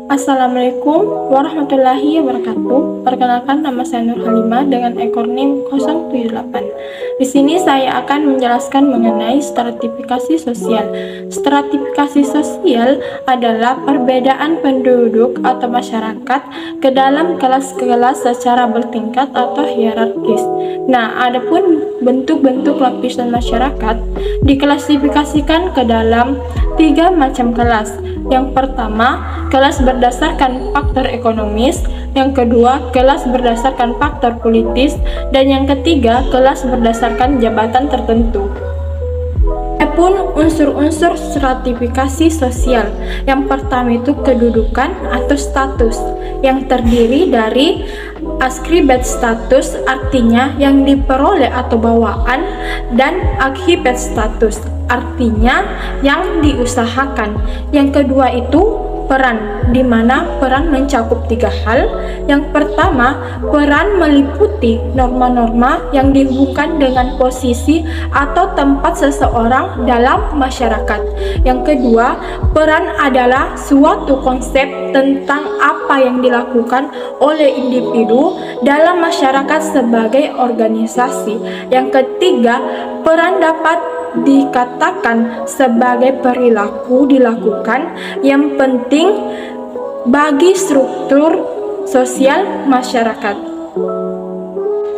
Assalamualaikum warahmatullahi wabarakatuh. Perkenalkan, nama saya Nur Halimah dengan ekor NIM 078. Di sini saya akan menjelaskan mengenai stratifikasi sosial. Stratifikasi sosial adalah perbedaan penduduk atau masyarakat ke dalam kelas-kelas secara bertingkat atau hierarkis. Nah, adapun bentuk-bentuk lapisan masyarakat diklasifikasikan ke dalam 3 macam kelas. Yang pertama, kelas berdasarkan faktor ekonomis, yang kedua, kelas berdasarkan faktor politis, dan yang ketiga, kelas berdasarkan jabatan tertentu. Adapun unsur-unsur stratifikasi sosial, yang pertama itu kedudukan atau status, yang terdiri dari ascribed status, artinya yang diperoleh atau bawaan, dan acquisite status, artinya yang diusahakan. Yang kedua itu peran, di mana peran mencakup 3 hal. Yang pertama, peran meliputi norma-norma yang dihubungkan dengan posisi atau tempat seseorang dalam masyarakat. Yang kedua, peran adalah suatu konsep tentang apa yang dilakukan oleh individu dalam masyarakat sebagai organisasi. Yang ketiga, peran dapat dikatakan sebagai perilaku dilakukan yang penting bagi struktur sosial masyarakat.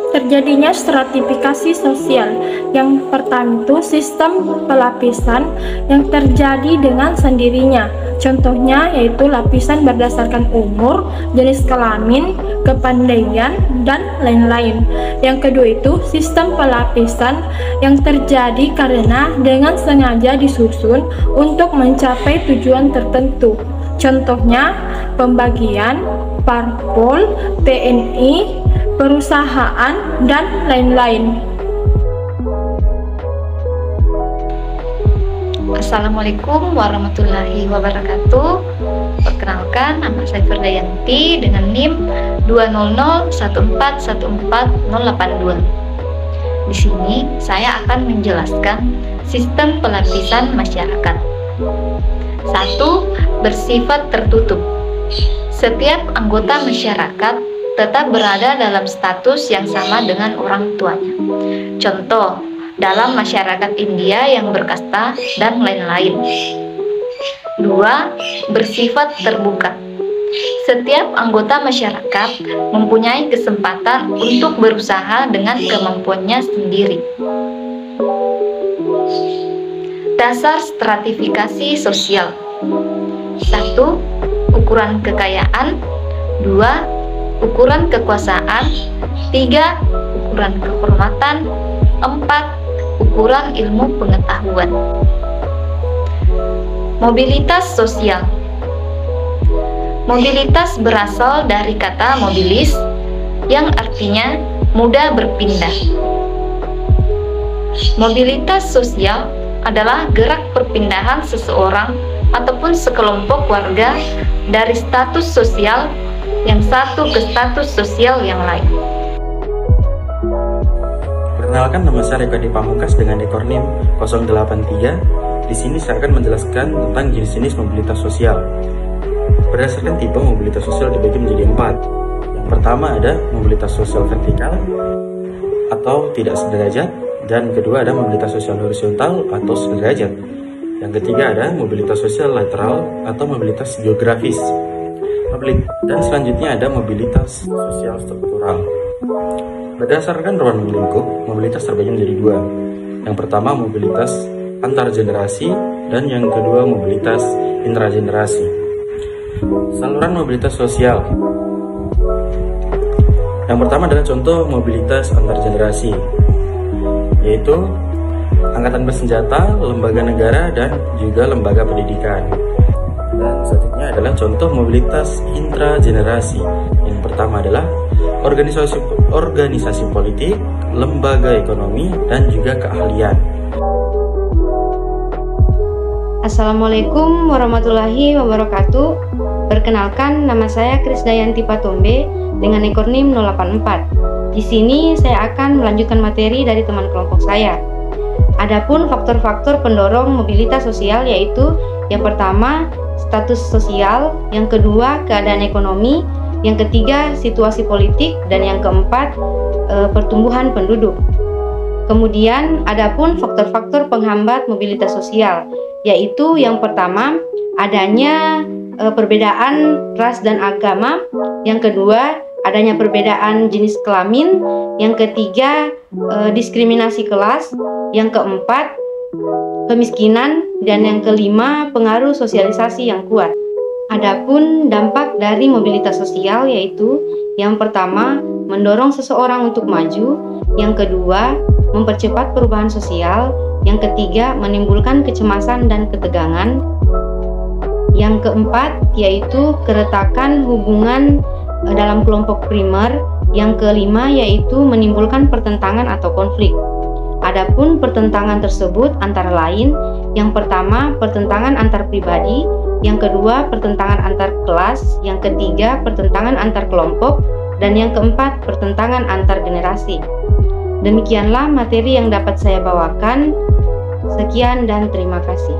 Terjadinya stratifikasi sosial, yang pertama itu sistem pelapisan yang terjadi dengan sendirinya. Contohnya yaitu lapisan berdasarkan umur, jenis kelamin, kepandaian, dan lain-lain. Yang kedua itu sistem pelapisan yang terjadi karena dengan sengaja disusun untuk mencapai tujuan tertentu. Contohnya pembagian, parpol, TNI, perusahaan, dan lain-lain. Assalamualaikum warahmatullahi wabarakatuh. Perkenalkan, nama saya Firdayanti dengan NIM 20014140082. Di sini saya akan menjelaskan sistem pelapisan masyarakat. 1. Bersifat tertutup. Setiap anggota masyarakat tetap berada dalam status yang sama dengan orang tuanya. Contoh, dalam masyarakat India yang berkasta dan lain-lain. 2. Bersifat terbuka. Setiap anggota masyarakat mempunyai kesempatan untuk berusaha dengan kemampuannya sendiri. Dasar stratifikasi sosial. 1. Ukuran kekayaan. 2. Ukuran kekuasaan. 3. Ukuran kehormatan. 4. Ukuran ilmu pengetahuan. Mobilitas sosial. Mobilitas berasal dari kata mobilis yang artinya mudah berpindah. Mobilitas sosial adalah gerak perpindahan seseorang ataupun sekelompok warga dari status sosial yang satu ke status sosial yang lain. Perkenalkan, nama saya Rekadi Pamungkas dengan ekor NIM 083. Di sini saya akan menjelaskan tentang jenis-jenis mobilitas sosial. Berdasarkan tipe, mobilitas sosial dibagi menjadi 4. Yang pertama ada mobilitas sosial vertikal atau tidak sederajat, dan kedua ada mobilitas sosial horizontal atau sederajat. Yang ketiga ada mobilitas sosial lateral atau mobilitas geografis. Dan selanjutnya ada mobilitas sosial struktural. Berdasarkan ruang lingkup, mobilitas terbagi menjadi 2. Yang pertama mobilitas antar generasi, dan yang kedua mobilitas intragenerasi. Saluran mobilitas sosial. Yang pertama adalah contoh mobilitas antar generasi, yaitu angkatan bersenjata, lembaga negara, dan juga lembaga pendidikan. Dan selanjutnya adalah contoh mobilitas intragenerasi. Yang pertama adalah organisasi politik, lembaga ekonomi, dan juga keahlian. Assalamualaikum warahmatullahi wabarakatuh. Perkenalkan, nama saya Krisdayanti Patombe dengan ekor NIM 084. Di sini saya akan melanjutkan materi dari teman kelompok saya. Adapun faktor-faktor pendorong mobilitas sosial yaitu Yang pertama, status sosial, yang kedua, keadaan ekonomi, yang ketiga, situasi politik, dan yang keempat, pertumbuhan penduduk. Kemudian, adapun faktor-faktor penghambat mobilitas sosial, yaitu yang pertama, adanya perbedaan ras dan agama, yang kedua, adanya perbedaan jenis kelamin, yang ketiga, diskriminasi kelas, yang keempat, kemiskinan, dan yang kelima, pengaruh sosialisasi yang kuat. Adapun dampak dari mobilitas sosial yaitu yang pertama, mendorong seseorang untuk maju, yang kedua, mempercepat perubahan sosial, yang ketiga, menimbulkan kecemasan dan ketegangan, yang keempat, yaitu keretakan hubungan dalam kelompok primer, yang kelima, yaitu menimbulkan pertentangan atau konflik. Adapun pertentangan tersebut antara lain, yang pertama, pertentangan antar pribadi, yang kedua, pertentangan antar kelas, yang ketiga, pertentangan antar kelompok, dan yang keempat, pertentangan antar generasi. Demikianlah materi yang dapat saya bawakan. Sekian dan terima kasih.